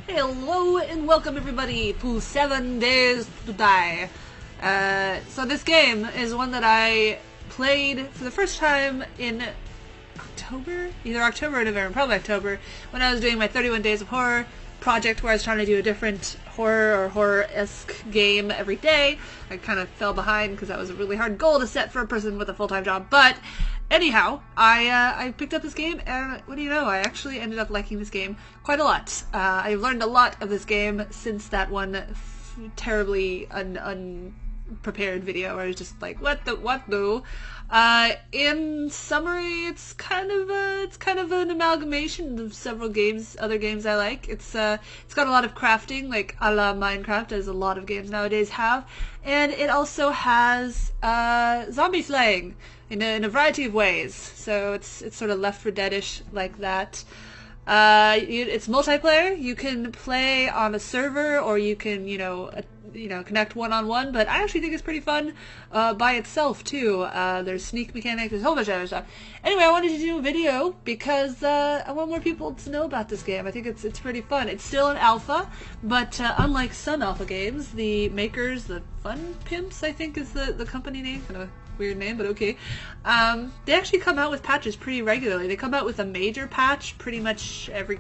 Hello and welcome everybody to 7 Days to Die. So this game is one that I played for the first time in October? Either October or November, probably October, when I was doing my 31 Days of Horror project where I was trying to do a different horror or horror-esque game every day. I kind of fell behind because that was a really hard goal to set for a person with a full-time job, but anyhow, I picked up this game, and what do you know, I actually ended up liking this game quite a lot. I've learned a lot of this game since that one terribly unprepared video where I was just like, what the? In summary, it's kind of an amalgamation of several other games I like. It's got a lot of crafting, like a la Minecraft, as a lot of games nowadays have, and it also has zombie slaying in a variety of ways. So it's sort of Left 4 Dead-ish like that. It's multiplayer. You can play on a server, or you can connect one-on-one, but I actually think it's pretty fun by itself too. There's sneak mechanics, there's a whole bunch of other stuff. Anyway, I wanted to do a video because I want more people to know about this game. I think it's pretty fun. It's still an alpha, but unlike some alpha games, the makers, the Fun Pimps, I think is the company name, kind of a weird name, but okay. They actually come out with patches pretty regularly. They come out with a major patch pretty much every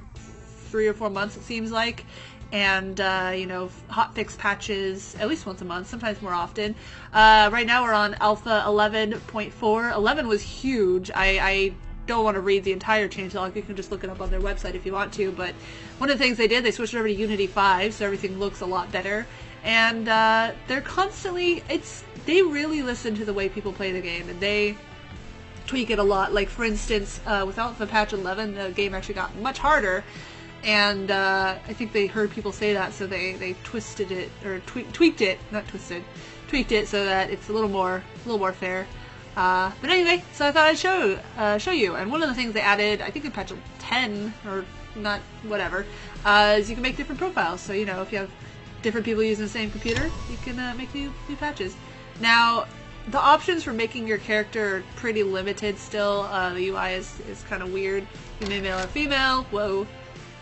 3 or 4 months, it seems like. And, hotfix patches at least once a month, sometimes more often. Right now we're on Alpha 11.4. 11 was huge. I don't want to read the entire changelog. You can just look it up on their website if you want to. But one of the things they did, they switched over to Unity 5, so everything looks a lot better. And they're constantly, they really listen to the way people play the game, and they tweak it a lot. Like, for instance, with Alpha Patch 11, the game actually got much harder. And I think they heard people say that, so they twisted it, or tweaked it, not twisted, tweaked it so that it's a little more fair. But anyway, so I thought I'd show you. And one of the things they added, I think in patch 10 or not, whatever, is you can make different profiles. So if you have different people using the same computer, you can make new patches. Now, the options for making your character are pretty limited still. The UI is kind of weird. You may male or female. Whoa.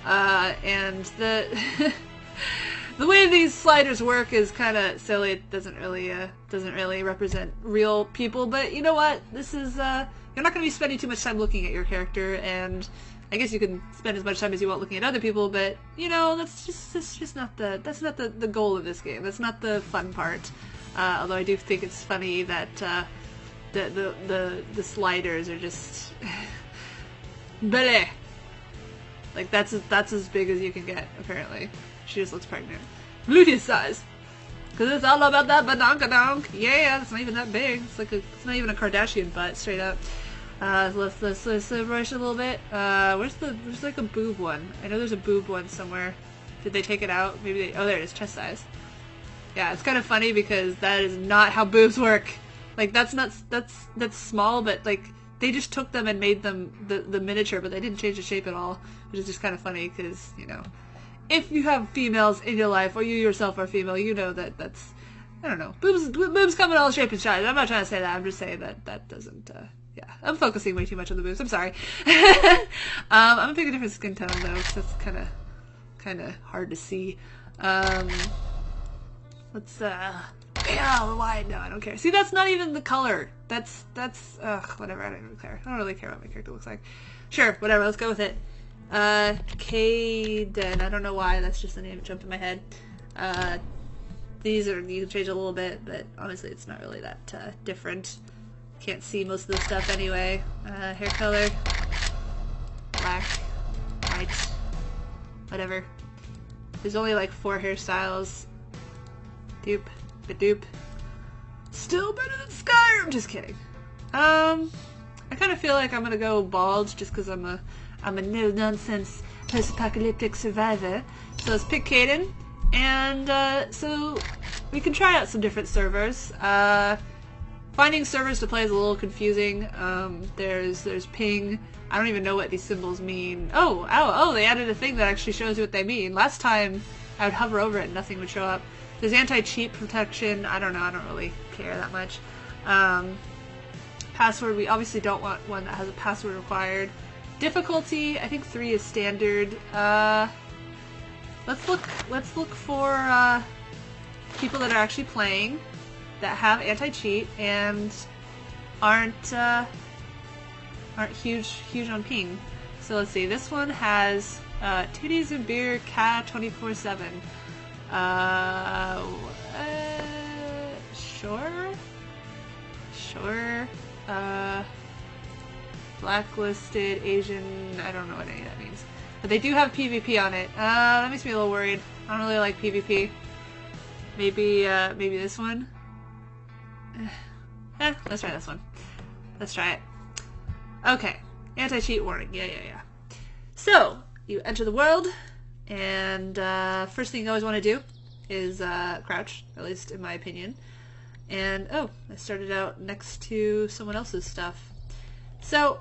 And the the way these sliders work is kind of silly. It doesn't really represent real people. But you know what? This is you're not going to be spending too much time looking at your character, and I guess you can spend as much time as you want looking at other people. But that's just not the goal of this game. That's not the fun part. Although I do think it's funny that the sliders are just bleh. Like, that's as big as you can get, apparently. She just looks pregnant. Gluteus size! Because it's all about that badonkadonk! Yeah, it's not even that big. It's not even a Kardashian butt, straight up. Let's brush a little bit. There's like a boob one. I know there's a boob one somewhere. Did they take it out? Maybe oh, there it is, chest size. Yeah, it's kind of funny because that is not how boobs work. Like, that's small, but, like, they just took them and made them the miniature, but they didn't change the shape at all, which is just kind of funny because, if you have females in your life, or you yourself are female, you know that's, I don't know, boobs come in all shapes and sizes. I'm not trying to say that, I'm just saying that doesn't, yeah, I'm focusing way too much on the boobs, I'm sorry. I'm gonna pick a different skin tone though, because that's kind of hard to see. Let's, yeah, why? No, I don't care. See, that's not even the color. That's, whatever, I don't even care. I don't really care what my character looks like. Sure, whatever, let's go with it. Kaden, I don't know why, that's just the name that jumped in my head. You can change a little bit, but honestly it's not really that, different. Can't see most of the stuff anyway. Hair color. Black. White. Whatever. There's only like 4 hairstyles. Doop. Badoop. Still better than Skyrim! Just kidding. I kind of feel like I'm gonna go bald just because I'm a no-nonsense post-apocalyptic survivor. So let's pick Kaden, and so we can try out some different servers. Finding servers to play is a little confusing. There's ping. I don't even know what these symbols mean. Oh, they added a thing that actually shows you what they mean. Last time I would hover over it and nothing would show up. There's anti-cheat protection. I don't know. I don't really care that much. Password. We obviously don't want one that has a password required. Difficulty. I think 3 is standard. let's look for people that are actually playing, that have anti-cheat and aren't huge on ping. So let's see. This one has titties and beer, cat 24/7. Sure. Blacklisted, Asian, I don't know what any of that means. But they do have PvP on it. That makes me a little worried. I don't really like PvP. Maybe this one? Let's try this one. Let's try it. Okay. Anti-cheat warning. Yeah. So, you enter the world, and first thing you always want to do is crouch, at least in my opinion. And, oh, I started out next to someone else's stuff. So,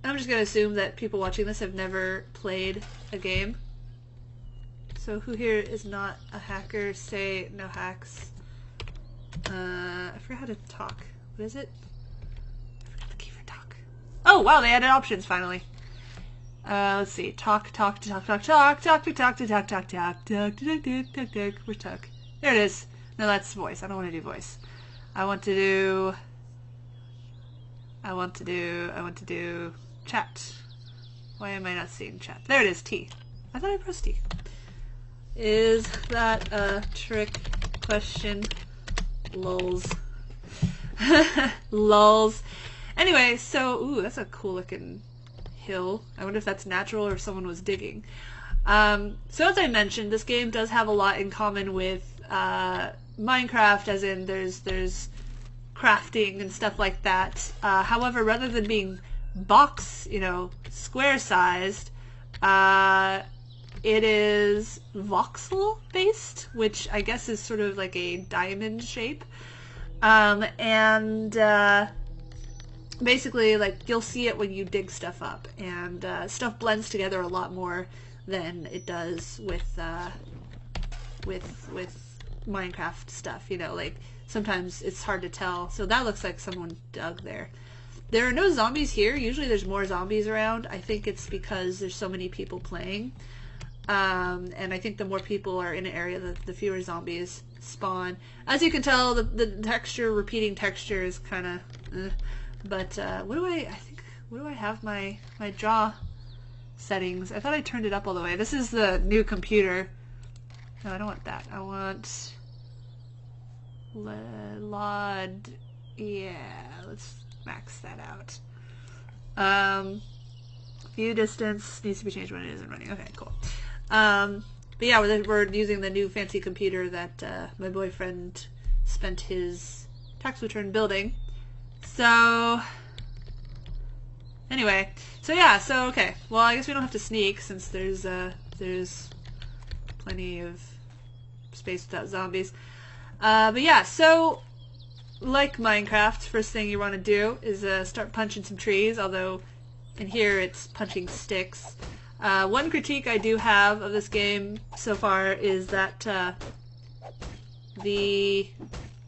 I'm just going to assume that people watching this have never played a game. So who here is not a hacker? Say no hacks. I forgot how to talk. What is it? I forgot the key for talk. Oh, wow, they added options finally. Let's see. Talk. Where's talk? There it is. No, that's voice. I don't want to do voice. I want to do chat. Why am I not seeing chat? There it is, T. I thought I pressed T. Is that a trick question? Lulz. Lulz. Anyway, so, ooh, that's a cool looking hill. I wonder if that's natural or if someone was digging. So as I mentioned, this game does have a lot in common with Minecraft, as in there's crafting and stuff like that. However, rather than being square sized, it is voxel based, which I guess is sort of like a diamond shape. Basically, like, you'll see it when you dig stuff up, and stuff blends together a lot more than it does with Minecraft stuff, like sometimes it's hard to tell. So that looks like someone dug there. There are no zombies here. Usually there's more zombies around. I think it's because there's so many people playing. And I think the more people are in an area, the fewer zombies spawn. As you can tell, the repeating texture is kind of but what do I have my draw settings? I thought I turned it up all the way. This is the new computer. No, I don't want that. I want LOD. Yeah, let's max that out. View distance needs to be changed when it isn't running. Okay, cool. But yeah, we're using the new fancy computer that my boyfriend spent his tax return building. So anyway, okay. Well, I guess we don't have to sneak since there's plenty of space without zombies. But yeah, so like Minecraft, first thing you want to do is start punching some trees, although in here it's punching sticks. One critique I do have of this game so far is that the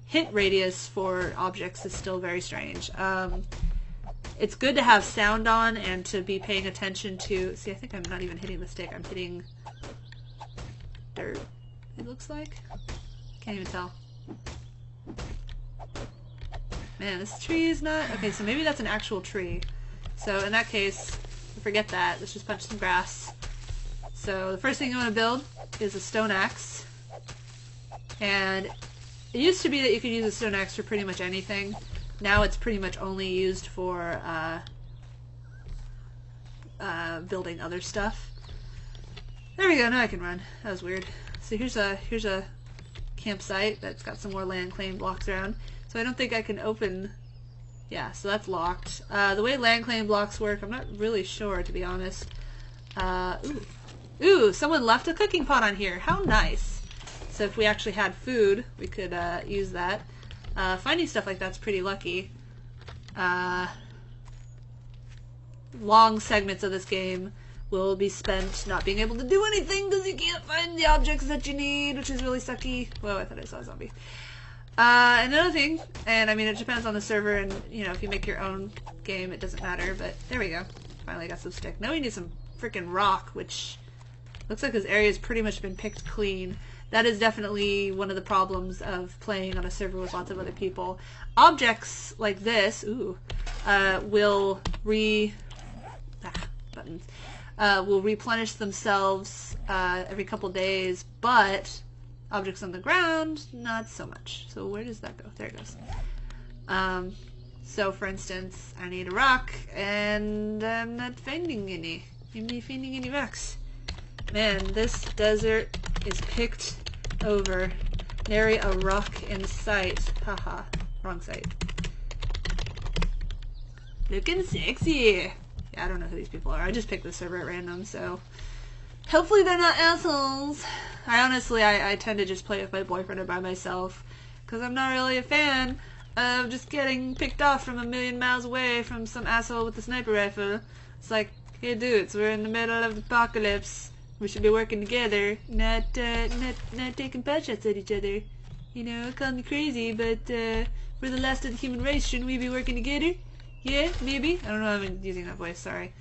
hit radius for objects is still very strange. It's good to have sound on and to be paying attention to... See, I think I'm not even hitting the stick. I'm hitting dirt, it looks like. Can't even tell. Man, this tree is not... Okay, so maybe that's an actual tree. So in that case, forget that. Let's just punch some grass. So the first thing you want to build is a stone axe. And it used to be that you could use a stone axe for pretty much anything. Now it's pretty much only used for building other stuff. There we go, now I can run. That was weird. So here's a campsite that's got some more land claim blocks around. So I don't think I can open... Yeah, so that's locked. The way land claim blocks work, I'm not really sure, to be honest. Ooh, someone left a cooking pot on here. How nice. So if we actually had food, we could use that. Finding stuff like that's pretty lucky. Long segments of this game will be spent not being able to do anything because you can't find the objects that you need, which is really sucky. Whoa, I thought I saw a zombie. Another thing, and I mean it depends on the server, and if you make your own game it doesn't matter, but there we go. Finally got some stick. Now we need some freaking rock, which Looks like this area's pretty much been picked clean. That is definitely one of the problems of playing on a server with lots of other people. Objects like this, will will replenish themselves every couple days, but objects on the ground, not so much. So where does that go? There it goes. So for instance, I need a rock, and I'm not finding any. I'm not finding any rocks. Man, this desert is picked over. Nary a rock in sight. Haha, wrong site. Looking sexy. Yeah, I don't know who these people are. I just picked the server at random, so hopefully they're not assholes. I tend to just play with my boyfriend or by myself, because I'm not really a fan of just getting picked off from a million miles away from some asshole with a sniper rifle. It's like, hey dudes, we're in the middle of the apocalypse. We should be working together, not taking pot shots at each other. You know, call me crazy, but we're the last of the human race. Shouldn't we be working together? Yeah, maybe? I don't know, I'm using that voice, sorry.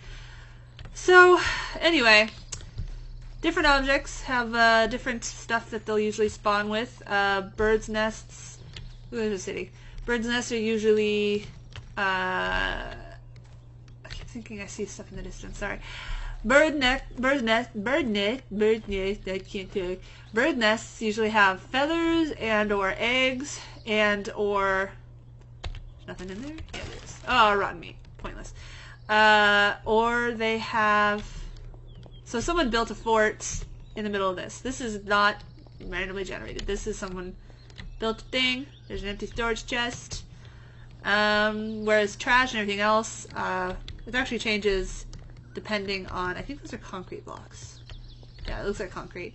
So, anyway, different objects have different stuff that they'll usually spawn with. Birds' nests. Ooh, there's a city. Birds' nests are usually... I keep thinking I see stuff in the distance, sorry. Bird nests, I can't talk. Bird nests usually have feathers and or eggs and or... There's nothing in there? Yeah, there is. Oh, rotten meat. Pointless. Or they have... So someone built a fort in the middle of this. This is not randomly generated. This is someone built a thing. There's an empty storage chest. Whereas trash and everything else, it actually changes depending on... I think those are concrete blocks. Yeah, it looks like concrete.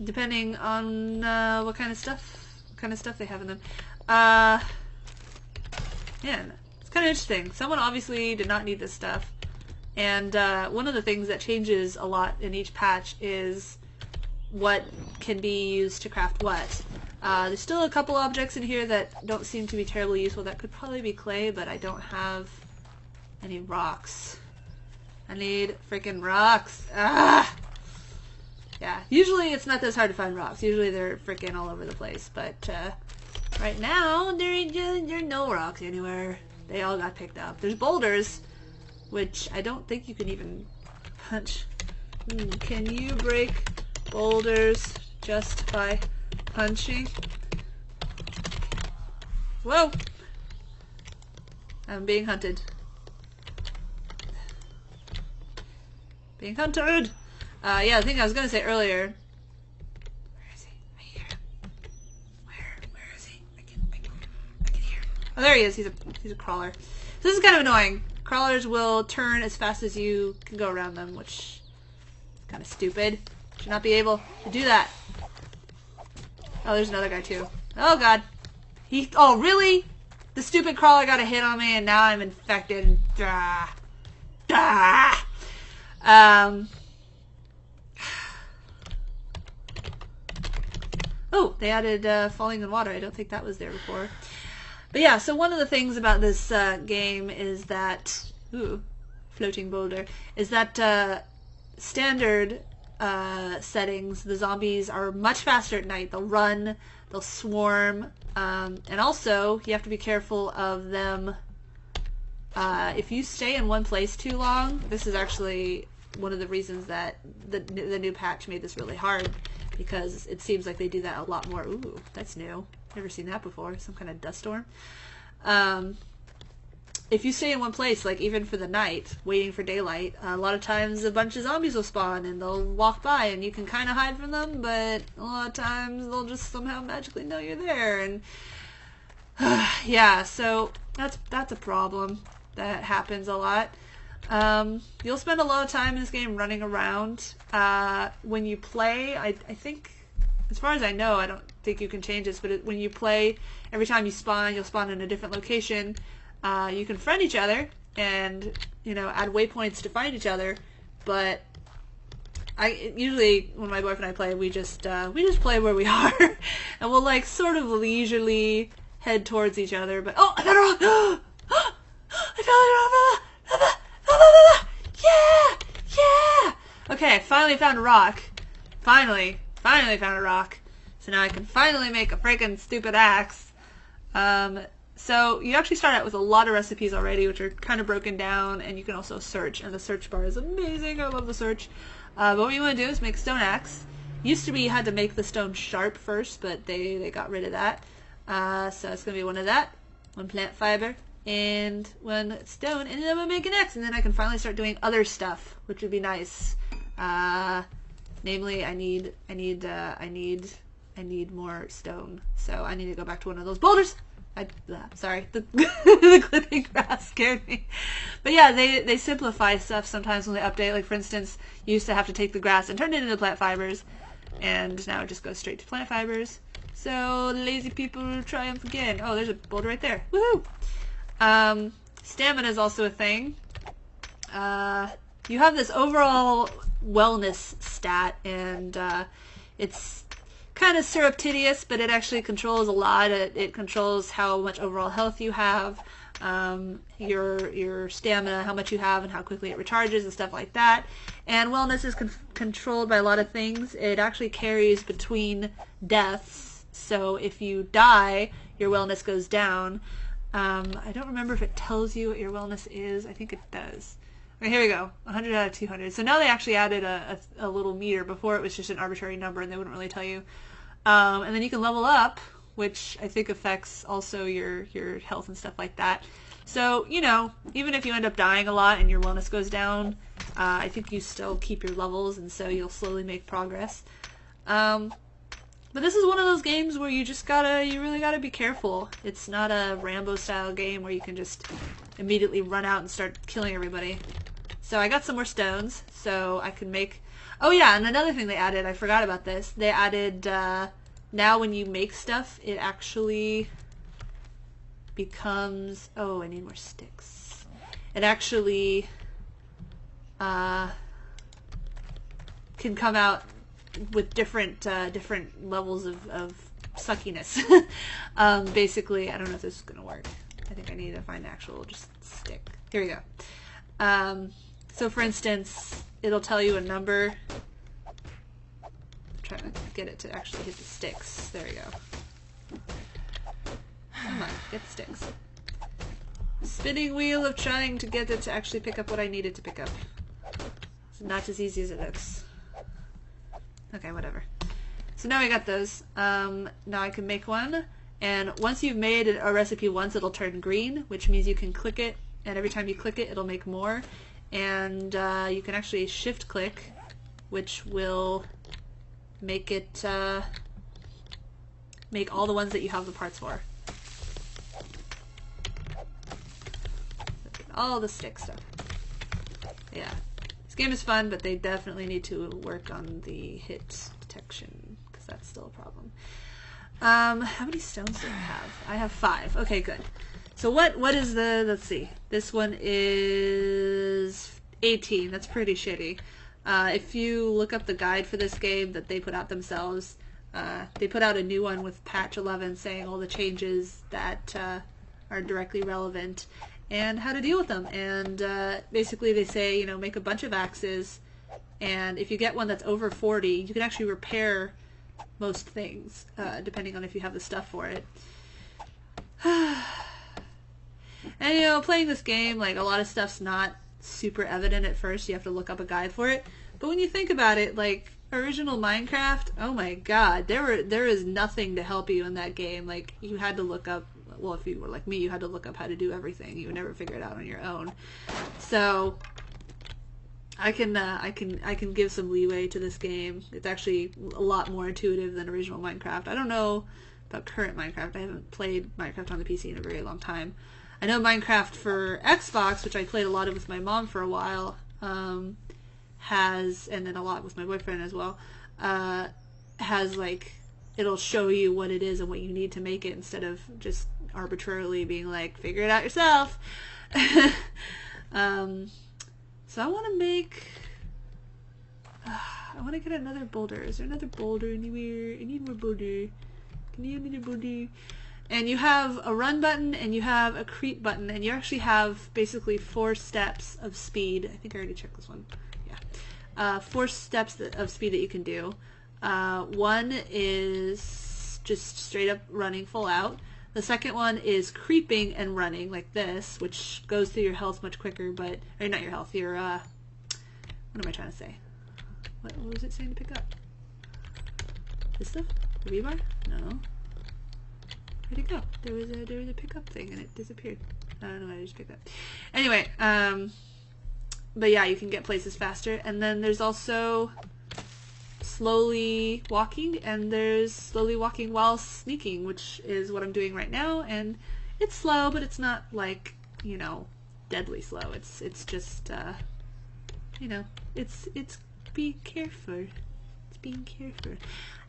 Depending on what kind of stuff they have in them. Man, it's kind of interesting. Someone obviously did not need this stuff. And one of the things that changes a lot in each patch is what can be used to craft what. There's still a couple objects in here that don't seem to be terribly useful. That could probably be clay, but I don't have any rocks. I need freaking rocks. Ah! Yeah, usually it's not this hard to find rocks. Usually they're freaking all over the place, but right now there are no rocks anywhere. They all got picked up. There's boulders, which I don't think you can even punch. Can you break boulders just by punching? Whoa! I'm being hunted. Being hunted! Yeah, the thing I was gonna say earlier. Where is he? I hear him. Where is he? I can hear him. Oh, there he is. He's a crawler. So this is kind of annoying. Crawlers will turn as fast as you can go around them, which is kind of stupid. Should not be able to do that. Oh, there's another guy too. Oh god. Oh really? The stupid crawler got a hit on me and now I'm infected. Oh, they added falling in water. I don't think that was there before. But yeah, so one of the things about this game is that... Ooh, floating boulder. Is that standard settings, the zombies are much faster at night. They'll run, they'll swarm, and also you have to be careful of them. If you stay in one place too long, this is actually one of the reasons that the new patch made this really hard, because it seems like they do that a lot more. Ooh, that's new. Never seen that before. Some kind of dust storm. If you stay in one place, like even for the night, waiting for daylight, a lot of times a bunch of zombies will spawn and they'll walk by and you can kind of hide from them, but a lot of times they'll just somehow magically know you're there. And yeah, so that's a problem that happens a lot. You'll spend a lot of time in this game running around. When you play, I think, as far as I know, I don't think you can change this, but when you play, every time you spawn, you'll spawn in a different location. You can friend each other and, add waypoints to find each other, but usually when my boyfriend and I play, we just play where we are, and we'll like sort of leisurely head towards each other. But oh, I found it wrong! I found it wrong! Yeah! Okay, finally found a rock. Finally found a rock. So now I can finally make a freaking stupid axe. So you actually start out with a lot of recipes already, which are kind of broken down, and you can also search, and the search bar is amazing. I love the search. But what you want to do is make a stone axe. Used to be you had to make the stone sharp first, but they got rid of that. So it's going to be one of that, one plant fiber, and one stone, and then I'm going to make an axe, and then I can finally start doing other stuff, which would be nice. Namely, I need more stone, so I need to go back to one of those boulders. Sorry, the clipping grass scared me. But yeah, they simplify stuff sometimes when they update. Like, for instance, you used to have to take the grass and turn it into plant fibers, and now it just goes straight to plant fibers. So lazy people triumph again. Oh, there's a boulder right there. Woohoo! Stamina is also a thing. You have this overall wellness stat, and it's kind of surreptitious, but it actually controls a lot. It controls how much overall health you have, your stamina, how much you have, and how quickly it recharges and stuff like that. And wellness is controlled by a lot of things. It actually carries between deaths, so if you die, your wellness goes down. I don't remember if it tells you what your wellness is. I think it does. Okay, here we go. 100 out of 200. So now they actually added a little meter. Before it was just an arbitrary number and they wouldn't really tell you. And then you can level up, which I think affects also your health and stuff like that. So, you know, even if you end up dying a lot and your wellness goes down, I think you still keep your levels, and so you'll slowly make progress. But this is one of those games where you really gotta be careful. It's not a Rambo style game where you can just immediately run out and start killing everybody. So I got some more stones, so I can make... Oh yeah, and another thing they added, I forgot about this. They added, now when you make stuff, it actually becomes... Oh, I need more sticks. It actually can come out with different levels of suckiness. Basically, I don't know if this is going to work. I think I need to find an actual just stick. Here we go. So for instance, it'll tell you a number. I'm trying to get it to actually hit the sticks. There we go. Come on, get the sticks. Spinning wheel of trying to get it to actually pick up what I needed to pick up. It's not as easy as it looks. Okay, whatever. So now I got those. Now I can make one. And once you've made a recipe once, it'll turn green, which means you can click it, and every time you click it, it'll make more. And you can actually shift click, which will make it make all the ones that you have the parts for. All the stick stuff. Yeah. This game is fun, but they definitely need to work on the hit detection, because that's still a problem. How many stones do I have? I have 5. Okay, good. So what is the, let's see. This one is 18. That's pretty shitty. If you look up the guide for this game that they put out themselves, they put out a new one with patch 11 saying all the changes that are directly relevant and how to deal with them. And basically they say, you know, make a bunch of axes, and if you get one that's over 40, you can actually repair most things, depending on if you have the stuff for it. And, you know, playing this game, like, a lot of stuff's not super evident at first. You have to look up a guide for it. But when you think about it, like, original Minecraft, oh my god, there is nothing to help you in that game. Like, you had to look up, well, if you were like me, you had to look up how to do everything. You would never figure it out on your own. So I can give some leeway to this game. It's actually a lot more intuitive than original Minecraft. I don't know about current Minecraft. I haven't played Minecraft on the PC in a very long time. I know Minecraft for Xbox, which I played a lot of with my mom for a while, has, and then a lot with my boyfriend as well, has, like, it'll show you what it is and what you need to make it instead of just arbitrarily being like, figure it out yourself. So I want to make, I want to get another boulder. Is there another boulder anywhere? I need more boulder. Can you have another boulder? And you have a run button and you have a creep button, and you actually have basically 4 steps of speed. I think I already checked this one. 4 steps of speed that you can do. One is just straight up running full out. The second one is creeping and running like this, which goes through your health much quicker, but, or not your health, your, what am I trying to say? What was it saying to pick up? This stuff? The V-bar? No. Where'd it go? There was a pickup thing and it disappeared. I don't know why I just picked up. Anyway, but yeah, you can get places faster. And then there's also slowly walking, and there's slowly walking while sneaking, which is what I'm doing right now. And it's slow, but it's not like, you know, deadly slow. It's just, you know, it's be careful. It's being careful.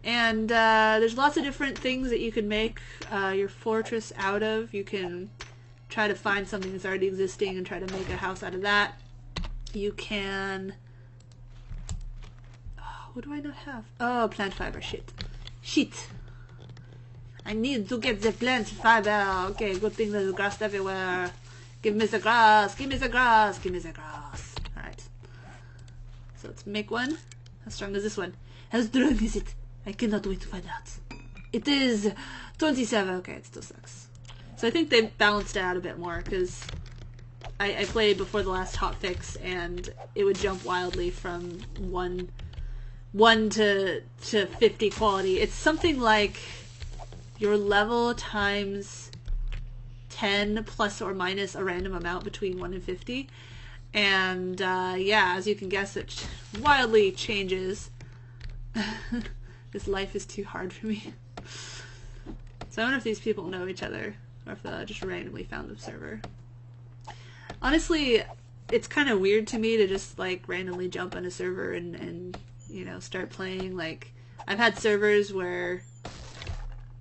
And there's lots of different things that you can make your fortress out of. You can try to find something that's already existing and try to make a house out of that. You can... Oh, what do I not have? Oh, plant fiber. Shit. I need to get the plant fiber. Okay, good thing there's grass everywhere. Give me the grass. Give me the grass. Give me the grass. Alright. So let's make one. How strong is this one? How strong is it? I cannot wait to find out. It is 27. Okay, it still sucks. So I think they balanced it out a bit more, because I played before the last hotfix, and it would jump wildly from 1 to 50 quality. It's something like your level times 10 plus or minus a random amount between 1 and 50. And yeah, as you can guess, it wildly changes. This life is too hard for me. So I wonder if these people know each other, or if they just randomly found the server. Honestly, it's kind of weird to me to just like randomly jump on a server and you know, start playing. Like, I've had servers where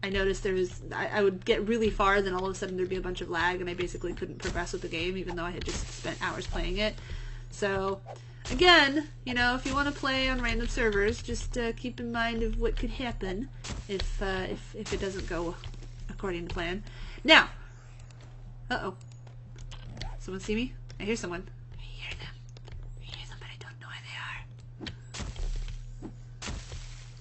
I noticed I would get really far, then all of a sudden there'd be a bunch of lag, and I basically couldn't progress with the game, even though I had just spent hours playing it. So, again, you know, if you want to play on random servers, just keep in mind of what could happen if it doesn't go according to plan. Now, uh-oh. Someone see me? I hear someone. I hear them. I hear them, but I don't know where they are.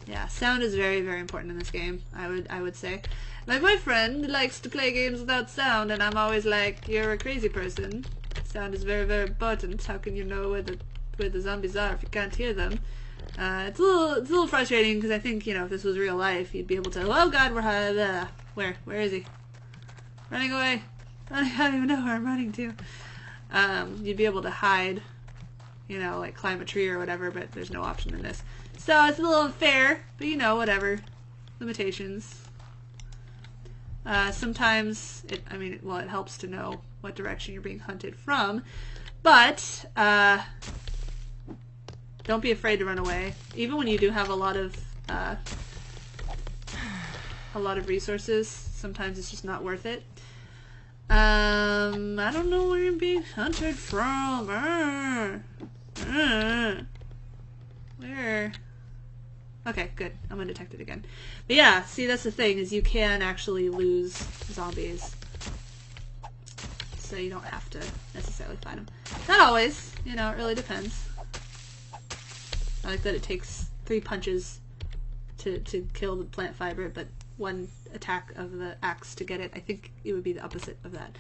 Yeah, sound is very, very important in this game, I would say. My boyfriend likes to play games without sound, and I'm always like, you're a crazy person. Sound is very, very important. How can you know where the zombies are if you can't hear them? It's a little frustrating, because I think, you know, if this was real life, you'd be able to, oh god, where is he? Running away. I don't even know where I'm running to. You'd be able to hide, you know, like climb a tree or whatever, but there's no option in this. So it's a little unfair, but you know, whatever. Limitations. Sometimes, it helps to know what direction you're being hunted from, but don't be afraid to run away. Even when you do have a lot of resources, sometimes it's just not worth it. I don't know where you're being hunted from. Where? Okay, good. I'm undetected again. But yeah, see, that's the thing, is you can actually lose zombies. So you don't have to necessarily find them. Not always, you know, it really depends. I like that it takes 3 punches to kill the plant fiber, but 1 attack of the axe to get it. I think it would be the opposite of that.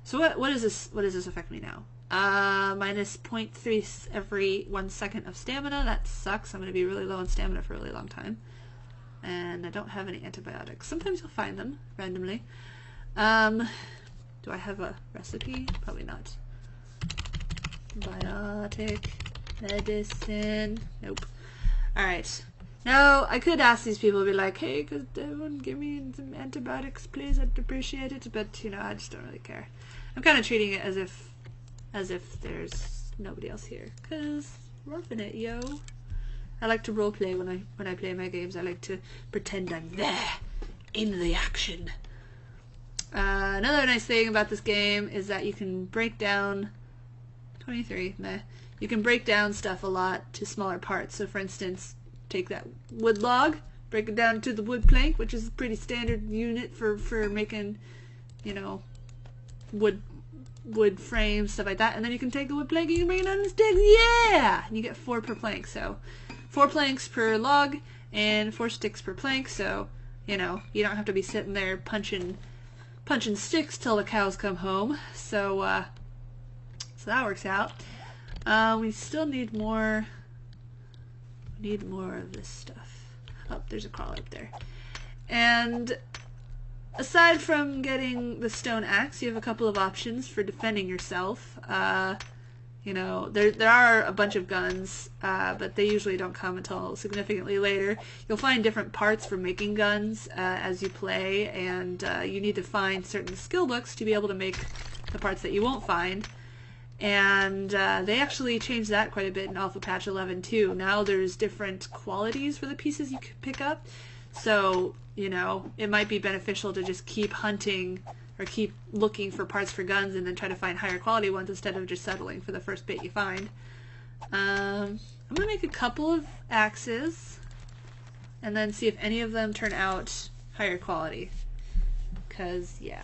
So what does this affect me now? Minus 0.3 every 1 second of stamina. That sucks. I'm going to be really low on stamina for a really long time. And I don't have any antibiotics. Sometimes you'll find them randomly. Do I have a recipe? Probably not. Biotic medicine. Nope. Alright. Now, I could ask these people, be like, hey, could everyone give me some antibiotics, please? I'd appreciate it. But, you know, I just don't really care. I'm kind of treating it as if there's nobody else here. Because roughing it, yo. I like to roleplay when I play my games. I like to pretend I'm there, in the action. Another nice thing about this game is that you can break down... 23, meh. You can break down stuff a lot to smaller parts. So, for instance, take that wood log, break it down to the wood plank, which is a pretty standard unit for making, you know, wood wood frames, stuff like that, and then you can take the wood plank and you can bring it down and stick. Yeah! And you get 4 per plank, so 4 planks per log and 4 sticks per plank, so, you know, you don't have to be sitting there punching sticks till the cows come home. So, so that works out. We still need more. Need more of this stuff. Oh, there's a crawler up there. And aside from getting the stone axe, you have a couple of options for defending yourself. You know, there are a bunch of guns, but they usually don't come until significantly later. You'll find different parts for making guns as you play, and you need to find certain skill books to be able to make the parts that you won't find. And they actually changed that quite a bit in Alpha Patch 11 too. Now there's different qualities for the pieces you can pick up. So, you know, it might be beneficial to just keep hunting or keep looking for parts for guns and then try to find higher quality ones instead of just settling for the first bit you find. I'm going to make a couple of axes and then see if any of them turn out higher quality. Because, yeah.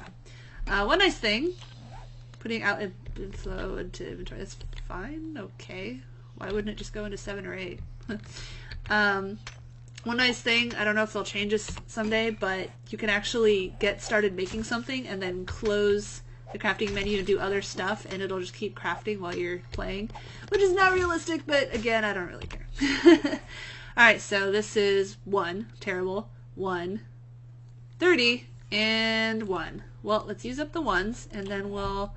One nice thing, putting out inflow into inventory, that's fine, okay. Why wouldn't it just go into 7 or 8? One nice thing, I don't know if they'll change this someday, but you can actually get started making something and then close the crafting menu to do other stuff, and it'll just keep crafting while you're playing, which is not realistic, but again, I don't really care. Alright, so this is 1, terrible, 1, 30, and 1. Well, let's use up the 1s, and then we'll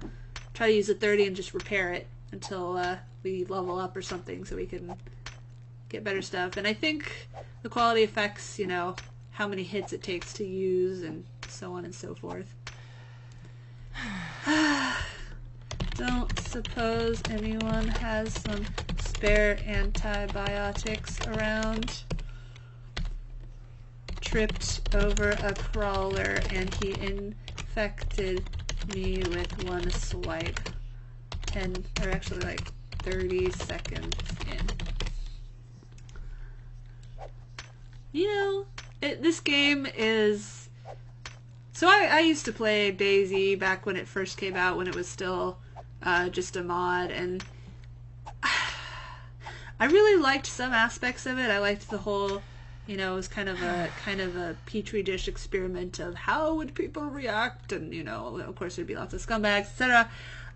try to use the 30 and just repair it until we level up or something so we can get better stuff. And I think the quality affects, you know, how many hits it takes to use and so on and so forth. Don't suppose anyone has some spare antibiotics around? Tripped over a crawler and he infected me with one swipe. 10, or actually like 30 seconds in. You know, this game is... So I used to play DayZ back when it first came out, when it was still just a mod, and I really liked some aspects of it. I liked the whole, you know, it was kind of a petri dish experiment of how would people react, and, you know, of course there'd be lots of scumbags, etc.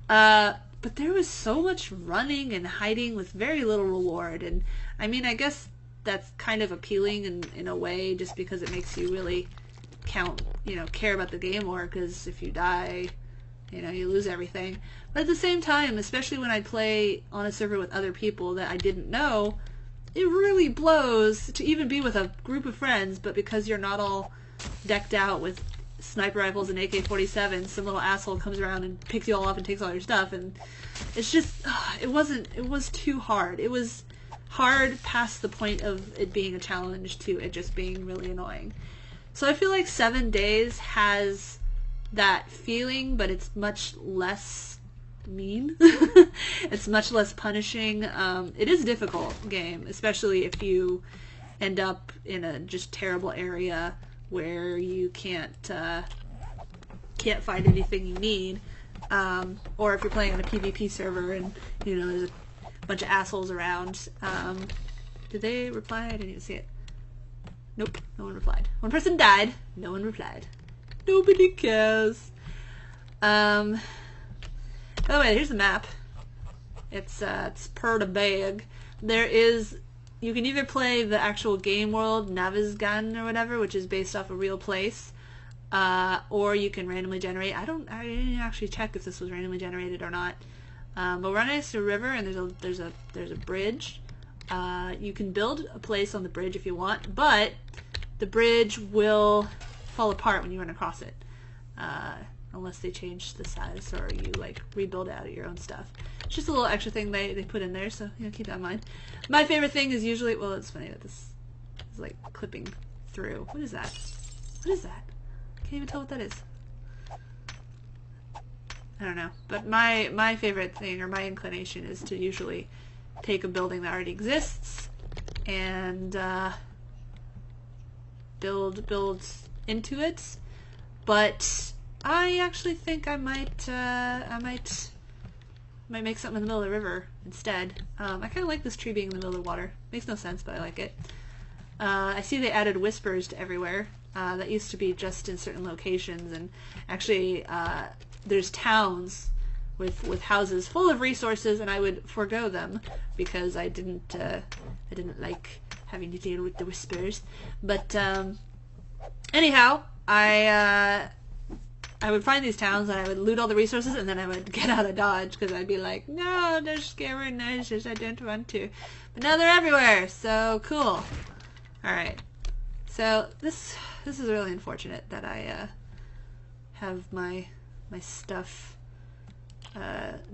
But there was so much running and hiding with very little reward, and I mean, I guess that's kind of appealing in a way, just because it makes you really care about the game more, because if you die, you know, you lose everything. But at the same time, especially when I play on a server with other people that I didn't know, it really blows to even be with a group of friends, but because you're not all decked out with sniper rifles and AK-47s, some little asshole comes around and picks you all up and takes all your stuff, and it's just, it was too hard. It was hard past the point of it being a challenge to it just being really annoying. So I feel like 7 Days has that feeling, but it's much less mean. It's much less punishing. It is a difficult game, especially if you end up in a just terrible area where you can't find anything you need, or if you're playing on a PvP server and, you know, there's a bunch of assholes around. Did they reply? I didn't even see it. Nope, no one replied. One person died, no one replied. Nobody cares. By the way, here's the map. It's per the bag. You can either play the actual game world, Navisgan or whatever, which is based off a real place, or you can randomly generate. I didn't actually check if this was randomly generated or not. But we're next to a river, and there's a bridge. You can build a place on the bridge if you want, but the bridge will fall apart when you run across it, unless they change the size or you like rebuild out of your own stuff. It's just a little extra thing they put in there, so, you know, keep that in mind. My favorite thing is usually, well, it's funny that this is like clipping through. What is that? What is that? Can't even tell what that is. I don't know, but my favorite thing, or my inclination, is to usually take a building that already exists and build into it, but I actually think I might make something in the middle of the river instead. I kind of like this tree being in the middle of the water. Makes no sense, but I like it. I see they added whispers to everywhere. That used to be just in certain locations, and actually there's towns with houses full of resources, and I would forego them because I didn't like having to deal with the whispers. But anyhow, I would find these towns and I would loot all the resources, and then I would get out of Dodge because I'd be like, no, they're scary noises, I don't want to. But now they're everywhere, so cool. Alright, so this is really unfortunate that I have my stuff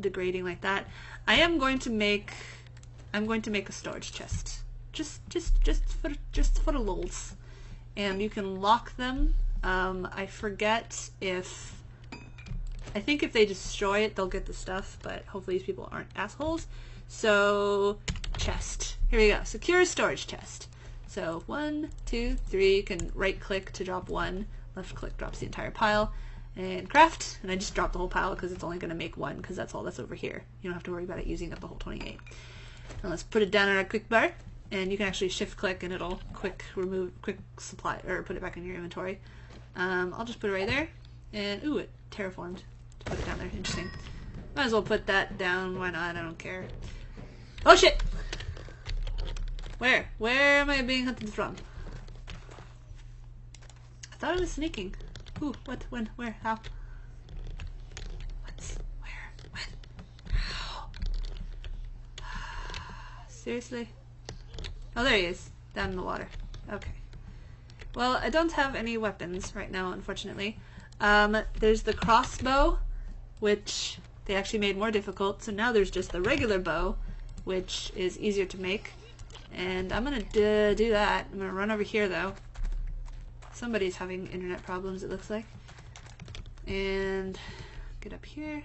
degrading like that. I'm going to make a storage chest, just for the lols, and you can lock them. I forget if, I think if they destroy it, they'll get the stuff, but hopefully these people aren't assholes. So, chest. Here we go. Secure storage chest. So, 1, 2, 3, you can right click to drop one, left click drops the entire pile, and craft, and I just dropped the whole pile because it's only going to make one, because that's all that's over here. You don't have to worry about it using up the whole 28. Now let's put it down on our quick bar, and you can actually shift click and it'll quick supply, or put it back in your inventory. I'll just put it right there, and ooh, it terraformed to put it down there. Interesting. Might as well put that down. Why not? I don't care. Oh shit! Where? Where am I being hunted from? I thought I was sneaking. Ooh, what? When? Where? How? What? Where? When? How? Seriously? Oh, there he is. Down in the water. Okay. Well, I don't have any weapons right now, unfortunately. There's the crossbow, which they actually made more difficult, so now there's just the regular bow, which is easier to make. And I'm gonna do that. I'm gonna run over here, though. Somebody's having internet problems, it looks like. And get up here.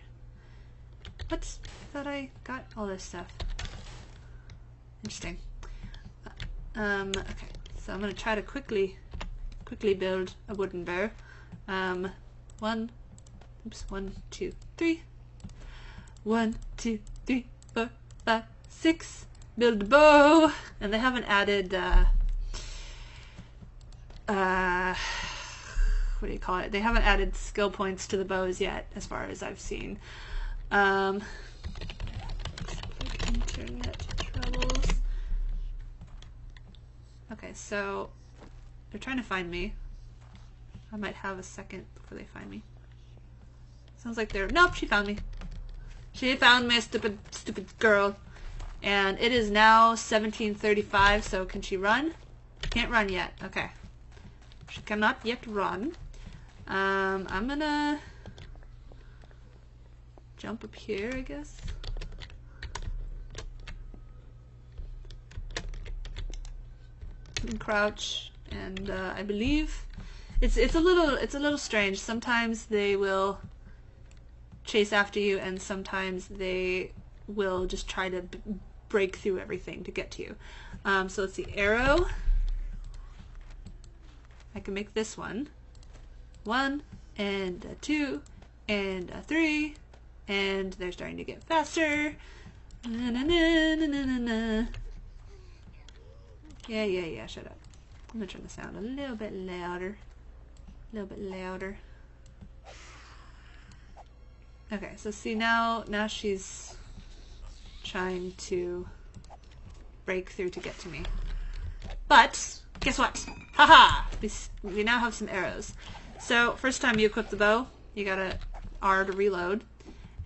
What? I thought I got all this stuff. Interesting. Okay, so I'm gonna try to quickly build a wooden bow. 1, 2, 3. 1, 2, 3, 4, 5, 6. Build a bow, and they haven't added what do you call it? They haven't added skill points to the bows yet, as far as I've seen. Internet troubles. Okay, so they're trying to find me. I might have a second before they find me. Sounds like they're... Nope, she found me. She found me, stupid girl. And it is now 17:35, so can she run? Can't run yet. Okay. She cannot yet run. I'm gonna jump up here, I guess. And crouch, and I believe it's a little strange. Sometimes they will chase after you, and sometimes they will just try to break through everything to get to you. So it's the arrow. I can make this one. 1 and 2 and 3, and they're starting to get faster. Na, na, na, na, na, na, na. Yeah, shut up. I'm gonna turn the sound a little bit louder. Okay, so see now she's trying to break through to get to me. But guess what? Haha! We now have some arrows. So first time you equip the bow, you gotta R to reload,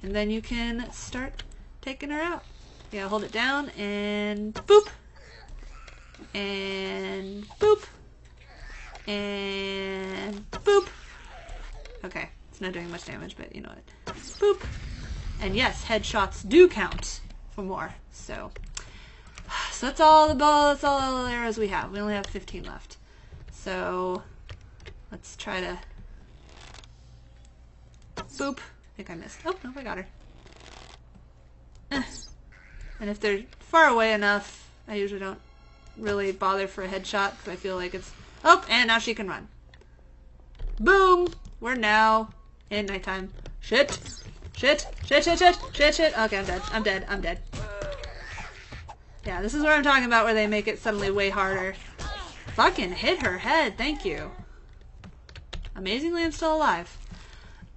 and then you can start taking her out. You gotta hold it down and boop, and boop, and boop. Okay, it's not doing much damage, but you know what? Boop. And yes, headshots do count for more. So that's all the arrows we have. We only have 15 left. So let's try to boop. I think I missed. Oh, no, I got her. And if they're far away enough, I usually don't really bother for a headshot because I feel like it's... Oh, and now she can run. Boom! We're now And nighttime. Shit. Shit. Shit, shit, shit. Shit, shit. Okay, I'm dead. I'm dead. I'm dead. Yeah, this is what I'm talking about where they make it suddenly way harder. Fucking hit her head. Thank you. Amazingly, I'm still alive.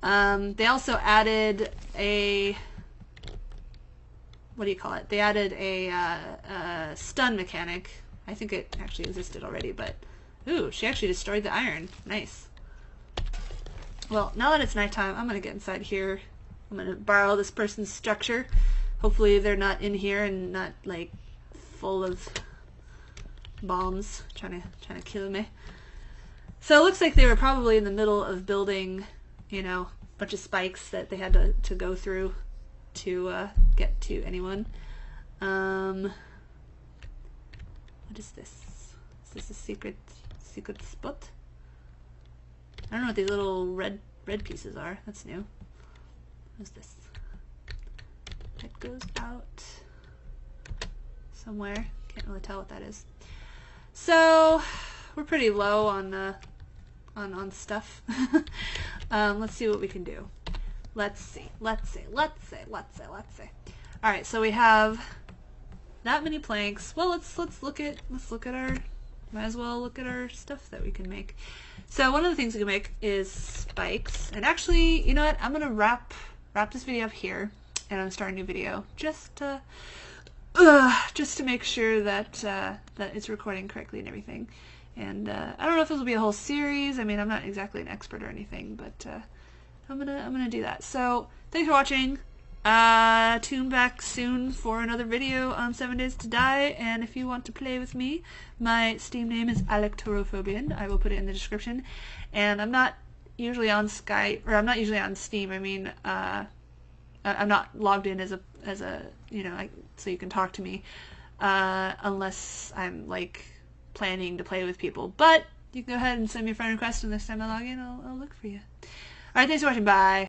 They also added a... What do you call it? They added a stun mechanic. I think it actually existed already, but... Ooh, she actually destroyed the iron. Nice. Well, now that it's nighttime, I'm gonna get inside here. I'm gonna borrow this person's structure. Hopefully they're not in here and not, like, full of bombs trying to kill me. So it looks like they were probably in the middle of building, you know, a bunch of spikes that they had to go through to get to anyone. What is this? Is this a secret spot? I don't know what these little red pieces are. That's new. What is this? It goes out somewhere. Can't really tell what that is. So we're pretty low on stuff. Let's see what we can do. Let's see. All right, so we have that many planks. Well, let's look at our. Might as well look at our stuff that we can make. So one of the things we can make is spikes. And actually, you know what? I'm gonna wrap this video up here, and I'm gonna start a new video just to make sure that that it's recording correctly and everything. And I don't know if this will be a whole series. I mean, I'm not exactly an expert or anything, but I'm gonna do that. So thanks for watching. Tune back soon for another video on 7 Days to Die, and if you want to play with me, my Steam name is Alectorophobian. I will put it in the description. And I'm not usually on Skype, or I'm not usually on Steam. I mean, I'm not logged in as a you know, so you can talk to me, unless I'm like planning to play with people. But you can go ahead and send me a friend request, and next time I log in, I'll look for you. Alright, thanks for watching. Bye.